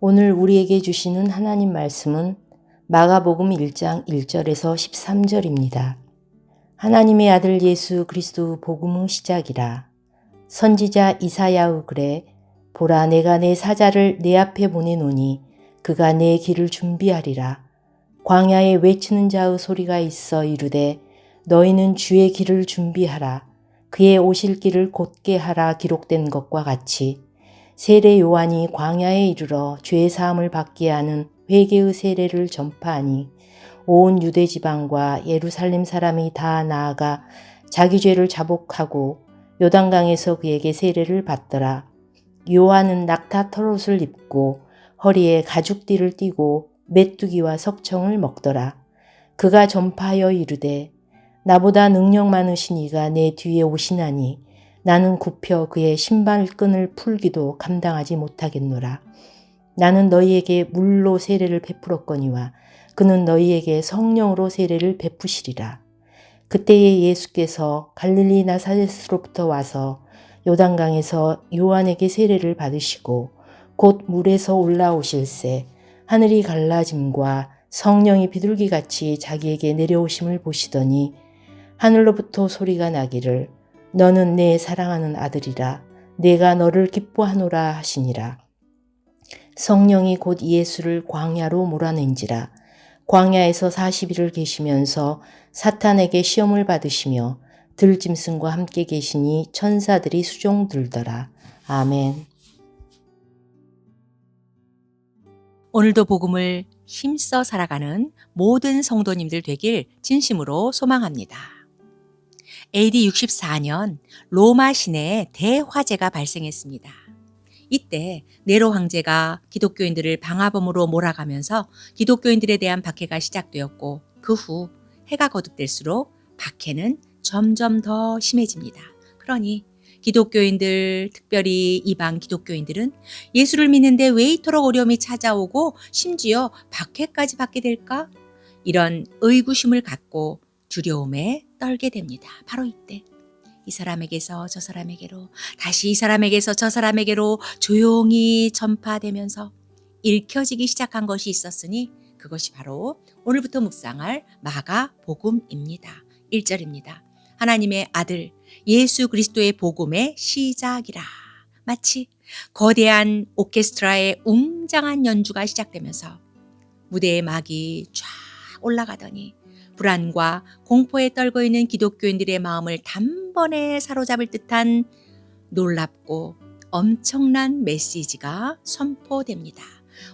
오늘 우리에게 주시는 하나님 말씀은 마가복음 1장 1절에서 13절입니다. 하나님의 아들 예수 그리스도 복음의 시작이라. 선지자 이사야의 글에 보라 내가 내 사자를 내 앞에 보내노니 그가 내 길을 준비하리라. 광야에 외치는 자의 소리가 있어 이르되 너희는 주의 길을 준비하라. 그의 오실 길을 곧게 하라 기록된 것과 같이 세례 요한이 광야에 이르러 죄 사함을 받게 하는 회개의 세례를 전파하니 온 유대 지방과 예루살렘 사람이 다 나아가 자기 죄를 자복하고 요단강에서 그에게 세례를 받더라. 요한은 낙타 털옷을 입고 허리에 가죽띠를 띠고 메뚜기와 석청을 먹더라. 그가 전파하여 이르되 나보다 능력 많으신 이가 내 뒤에 오시나니 나는 굽혀 그의 신발끈을 풀기도 감당하지 못하겠노라. 나는 너희에게 물로 세례를 베풀었거니와 그는 너희에게 성령으로 세례를 베푸시리라. 그때에 예수께서 갈릴리 나사렛으로부터 와서 요단강에서 요한에게 세례를 받으시고 곧 물에서 올라오실새 하늘이 갈라짐과 성령이 비둘기같이 자기에게 내려오심을 보시더니 하늘로부터 소리가 나기를 너는 내 사랑하는 아들이라 내가 너를 기뻐하노라 하시니라. 성령이 곧 예수를 광야로 몰아낸지라. 광야에서 40일을 계시면서 사탄에게 시험을 받으시며 들짐승과 함께 계시니 천사들이 수종 들더라. 아멘. 오늘도 복음을 힘써 살아가는 모든 성도님들 되길 진심으로 소망합니다. AD 64년 로마 시내에 대화재가 발생했습니다. 이때 네로 황제가 기독교인들을 방화범으로 몰아가면서 기독교인들에 대한 박해가 시작되었고 그 후 해가 거듭될수록 박해는 점점 더 심해집니다. 그러니 기독교인들, 특별히 이방 기독교인들은 예수를 믿는데 왜 이토록 어려움이 찾아오고 심지어 박해까지 받게 될까? 이런 의구심을 갖고 두려움에 떨게 됩니다. 바로 이때 이 사람에게서 저 사람에게로 다시 이 사람에게서 저 사람에게로 조용히 전파되면서 읽혀지기 시작한 것이 있었으니 그것이 바로 오늘부터 묵상할 마가복음입니다. 1절입니다. 하나님의 아들 예수 그리스도의 복음의 시작이라. 마치 거대한 오케스트라의 웅장한 연주가 시작되면서 무대의 막이 쫙 올라가더니 불안과 공포에 떨고 있는 기독교인들의 마음을 단번에 사로잡을 듯한 놀랍고 엄청난 메시지가 선포됩니다.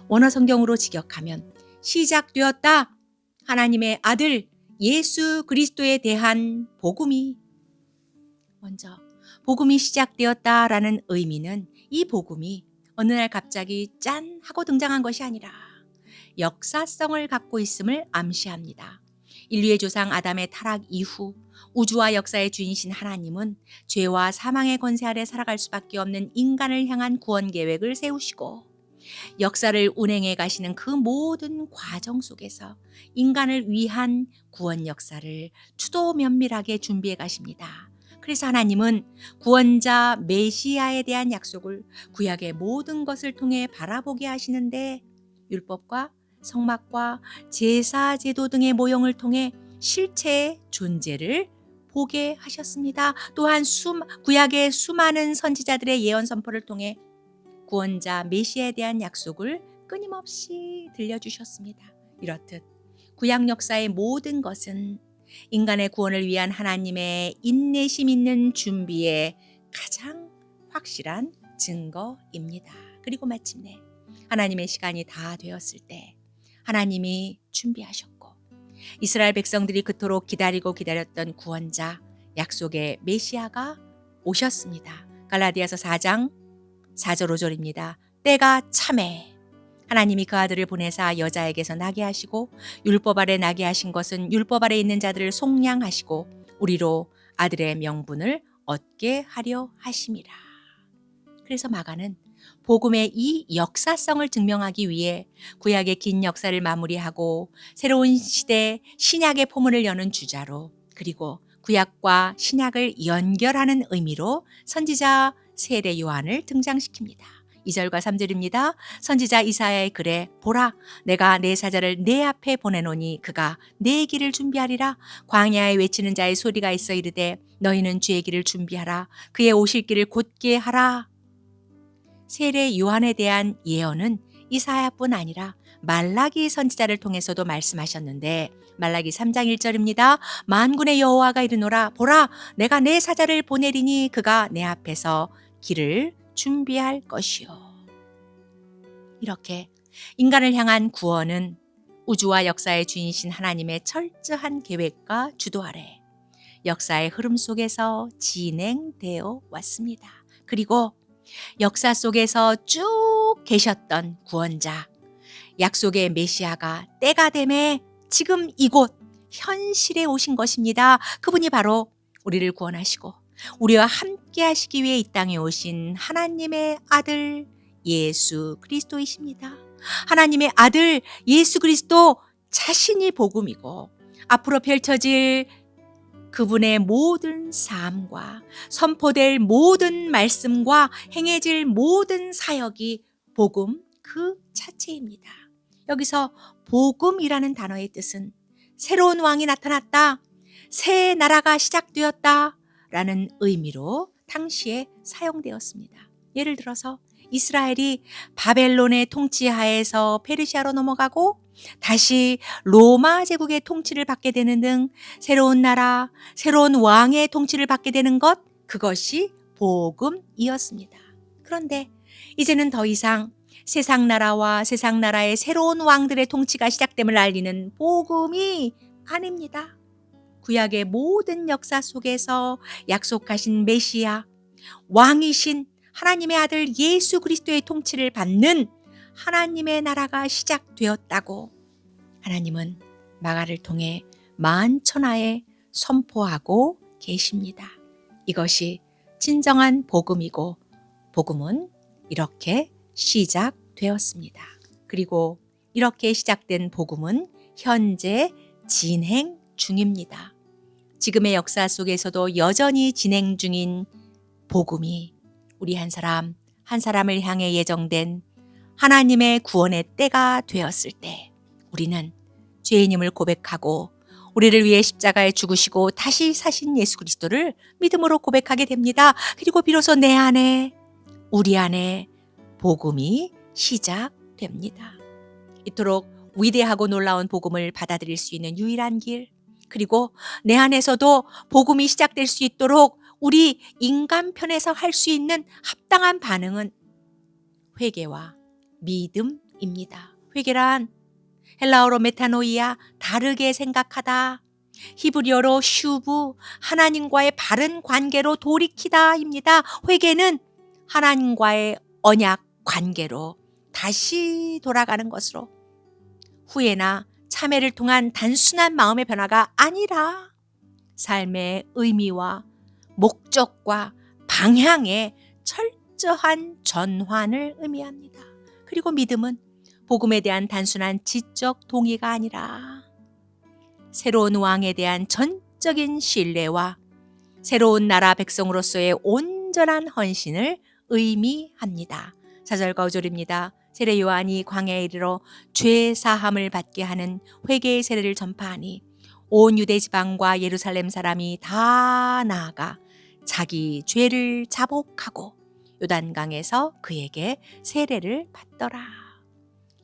원어 성경으로 직역하면 시작되었다. 하나님의 아들 예수 그리스도에 대한 복음이 먼저 복음이 시작되었다라는 의미는 이 복음이 어느 날 갑자기 짠 하고 등장한 것이 아니라 역사성을 갖고 있음을 암시합니다. 인류의 조상 아담의 타락 이후 우주와 역사의 주인이신 하나님은 죄와 사망의 권세 아래 살아갈 수밖에 없는 인간을 향한 구원 계획을 세우시고 역사를 운행해 가시는 그 모든 과정 속에서 인간을 위한 구원 역사를 추도 면밀하게 준비해 가십니다. 그래서 하나님은 구원자 메시아에 대한 약속을 구약의 모든 것을 통해 바라보게 하시는데 율법과 성막과 제사 제도 등의 모형을 통해 실체의 존재를 보게 하셨습니다. 또한 구약의 수많은 선지자들의 예언 선포를 통해 구원자 메시아에 대한 약속을 끊임없이 들려주셨습니다. 이렇듯 구약 역사의 모든 것은 인간의 구원을 위한 하나님의 인내심 있는 준비의 가장 확실한 증거입니다. 그리고 마침내 하나님의 시간이 다 되었을 때 하나님이 준비하셨고 이스라엘 백성들이 그토록 기다리고 기다렸던 구원자 약속의 메시아가 오셨습니다. 갈라디아서 4장 4절 5절입니다. 때가 참에 하나님이 그 아들을 보내사 여자에게서 나게 하시고 율법 아래 나게 하신 것은 율법 아래 있는 자들을 속량하시고 우리로 아들의 명분을 얻게 하려 하심이라. 그래서 마가는 복음의 이 역사성을 증명하기 위해 구약의 긴 역사를 마무리하고 새로운 시대 신약의 포문을 여는 주자로 그리고 구약과 신약을 연결하는 의미로 선지자 세례 요한을 등장시킵니다. 2절과 3절입니다. 선지자 이사야의 글에 보라 내가 내 사자를 내 앞에 보내노니 그가 내 길을 준비하리라. 광야에 외치는 자의 소리가 있어 이르되 너희는 주의 길을 준비하라. 그의 오실 길을 곧게 하라. 세례 요한에 대한 예언은 이사야뿐 아니라 말라기 선지자를 통해서도 말씀하셨는데 말라기 3장 1절입니다. 만군의 여호와가 이르노라 보라 내가 내 사자를 보내리니 그가 내 앞에서 길을 준비할 것이요. 이렇게 인간을 향한 구원은 우주와 역사의 주인이신 하나님의 철저한 계획과 주도 아래 역사의 흐름 속에서 진행되어 왔습니다. 그리고 역사 속에서 쭉 계셨던 구원자, 약속의 메시아가 때가 되매 지금 이곳 현실에 오신 것입니다. 그분이 바로 우리를 구원하시고 우리와 함께 하시기 위해 이 땅에 오신 하나님의 아들 예수 그리스도이십니다. 하나님의 아들 예수 그리스도 자신이 복음이고 앞으로 펼쳐질 그분의 모든 삶과 선포될 모든 말씀과 행해질 모든 사역이 복음 그 자체입니다. 여기서 복음이라는 단어의 뜻은 새로운 왕이 나타났다, 새 나라가 시작되었다 라는 의미로 당시에 사용되었습니다. 예를 들어서 이스라엘이 바벨론의 통치하에서 페르시아로 넘어가고 다시 로마 제국의 통치를 받게 되는 등 새로운 나라, 새로운 왕의 통치를 받게 되는 것, 그것이 복음이었습니다. 그런데 이제는 더 이상 세상 나라와 세상 나라의 새로운 왕들의 통치가 시작됨을 알리는 복음이 아닙니다. 구약의 모든 역사 속에서 약속하신 메시아, 왕이신 하나님의 아들 예수 그리스도의 통치를 받는 하나님의 나라가 시작되었다고 하나님은 마가를 통해 만천하에 선포하고 계십니다. 이것이 진정한 복음이고 복음은 이렇게 시작되었습니다. 그리고 이렇게 시작된 복음은 현재 진행 중입니다. 지금의 역사 속에서도 여전히 진행 중인 복음이 우리 한 사람 한 사람을 향해 예정된 하나님의 구원의 때가 되었을 때 우리는 죄인임을 고백하고 우리를 위해 십자가에 죽으시고 다시 사신 예수 그리스도를 믿음으로 고백하게 됩니다. 그리고 비로소 내 안에 우리 안에 복음이 시작됩니다. 이토록 위대하고 놀라운 복음을 받아들일 수 있는 유일한 길, 그리고 내 안에서도 복음이 시작될 수 있도록 우리 인간 편에서 할 수 있는 합당한 반응은 회개와 믿음입니다. 회개란 헬라어로 메타노이아, 다르게 생각하다, 히브리어로 슈브, 하나님과의 바른 관계로 돌이키다입니다. 회개는 하나님과의 언약 관계로 다시 돌아가는 것으로 후회나 참회를 통한 단순한 마음의 변화가 아니라 삶의 의미와 목적과 방향의 철저한 전환을 의미합니다. 그리고 믿음은 복음에 대한 단순한 지적 동의가 아니라 새로운 왕에 대한 전적인 신뢰와 새로운 나라 백성으로서의 온전한 헌신을 의미합니다. 4절과 5절입니다. 세례 요한이 광야에 이르러 죄 사함을 받게 하는 회개의 세례를 전파하니 온 유대 지방과 예루살렘 사람이 다 나아가 자기 죄를 자복하고 요단강에서 그에게 세례를 받더라.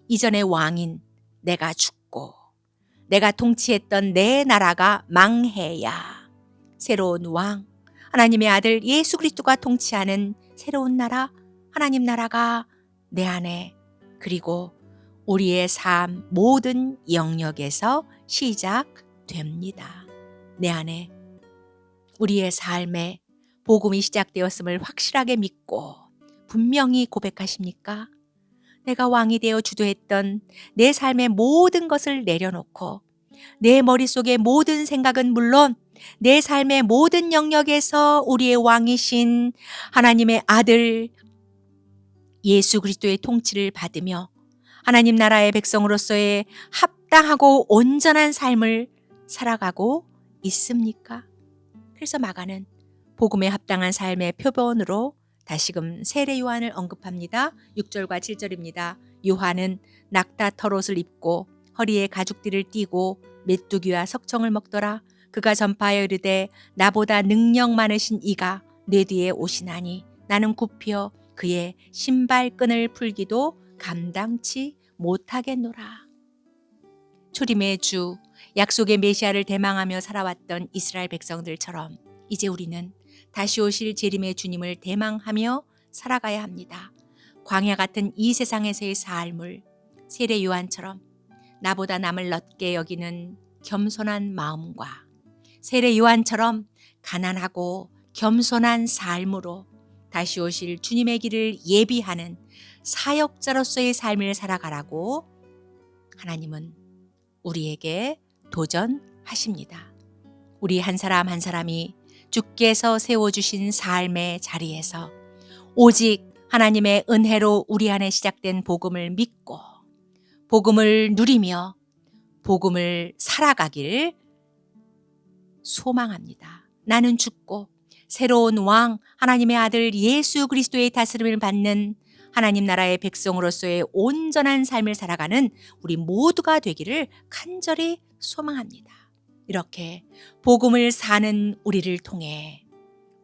이전의 왕인 내가 죽고 내가 통치했던 내 나라가 망해야 새로운 왕, 하나님의 아들 예수 그리스도가 통치하는 새로운 나라, 하나님 나라가 내 안에 그리고 우리의 삶 모든 영역에서 시작됩니다. 내 안에 우리의 삶에 복음이 시작되었음을 확실하게 믿고 분명히 고백하십니까? 내가 왕이 되어 주도했던 내 삶의 모든 것을 내려놓고 내 머릿속의 모든 생각은 물론 내 삶의 모든 영역에서 우리의 왕이신 하나님의 아들 예수 그리스도의 통치를 받으며 하나님 나라의 백성으로서의 합당하고 온전한 삶을 살아가고 있습니까? 그래서 마가는 복음에 합당한 삶의 표본으로 다시금 세례 요한을 언급합니다. 6절과 7절입니다. 요한은 낙타 털옷을 입고 허리에 가죽띠를 띠고 메뚜기와 석청을 먹더라. 그가 전파하여 이르되 나보다 능력 많으신 이가 내 뒤에 오시나니 나는 굽혀 그의 신발끈을 풀기도 감당치 못하겠노라. 초림의 주, 약속의 메시아를 대망하며 살아왔던 이스라엘 백성들처럼 이제 우리는 다시 오실 재림의 주님을 대망하며 살아가야 합니다. 광야 같은 이 세상에서의 삶을 세례 요한처럼 나보다 남을 넓게 여기는 겸손한 마음과 세례 요한처럼 가난하고 겸손한 삶으로 다시 오실 주님의 길을 예비하는 사역자로서의 삶을 살아가라고 하나님은 우리에게 도전하십니다. 우리 한 사람 한 사람이 주께서 세워주신 삶의 자리에서 오직 하나님의 은혜로 우리 안에 시작된 복음을 믿고 복음을 누리며 복음을 살아가길 소망합니다. 나는 죽고 새로운 왕 하나님의 아들 예수 그리스도의 다스림을 받는 하나님 나라의 백성으로서의 온전한 삶을 살아가는 우리 모두가 되기를 간절히 소망합니다. 이렇게 복음을 사는 우리를 통해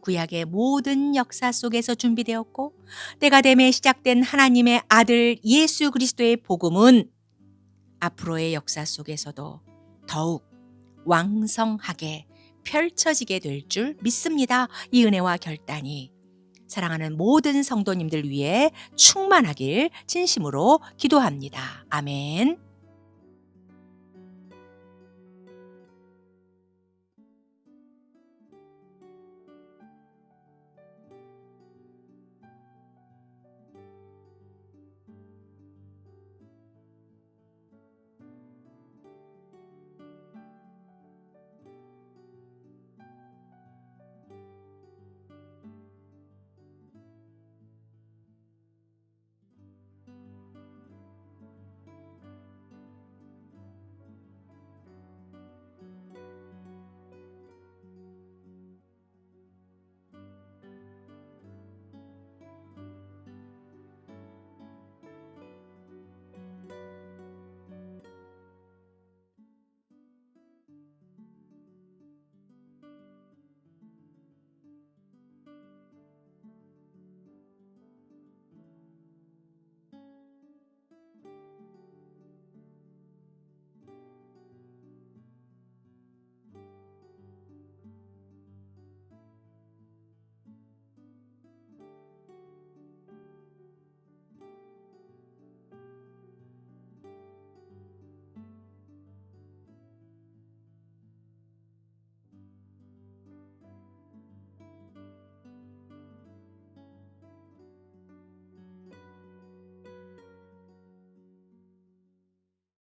구약의 모든 역사 속에서 준비되었고 때가 됨에 시작된 하나님의 아들 예수 그리스도의 복음은 앞으로의 역사 속에서도 더욱 왕성하게 펼쳐지게 될 줄 믿습니다. 이 은혜와 결단이 사랑하는 모든 성도님들 위해 충만하길 진심으로 기도합니다. 아멘.